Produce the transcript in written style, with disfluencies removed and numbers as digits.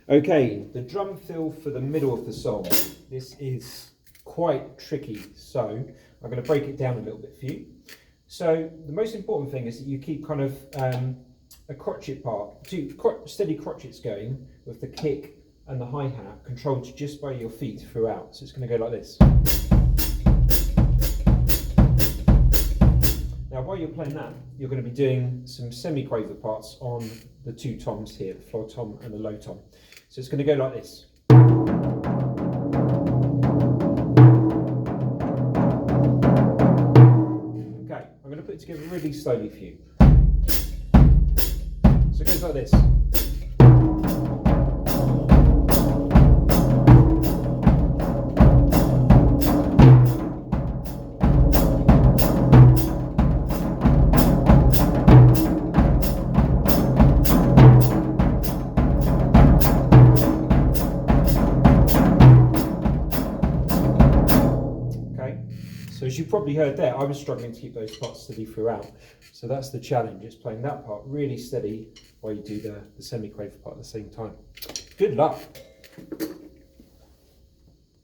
Okay, the drum fill for the middle of the song. This is quite tricky, so I'm going to break it down a little bit for you. So the most important thing is that you keep kind of a crotchet part, two steady crotchets going with the kick and the hi-hat controlled just by your feet throughout. So it's going to go like this. Now while you're playing that, you're going to be doing some semi-quaver parts on the two toms here, the floor tom and the low tom. So it's going to go like this. Okay, I'm going to put it together really slowly for you. So it goes like this. So as you probably heard there, I was struggling to keep those parts steady throughout. So that's the challenge, it's playing that part really steady while you do the semi-quaver part at the same time. Good luck.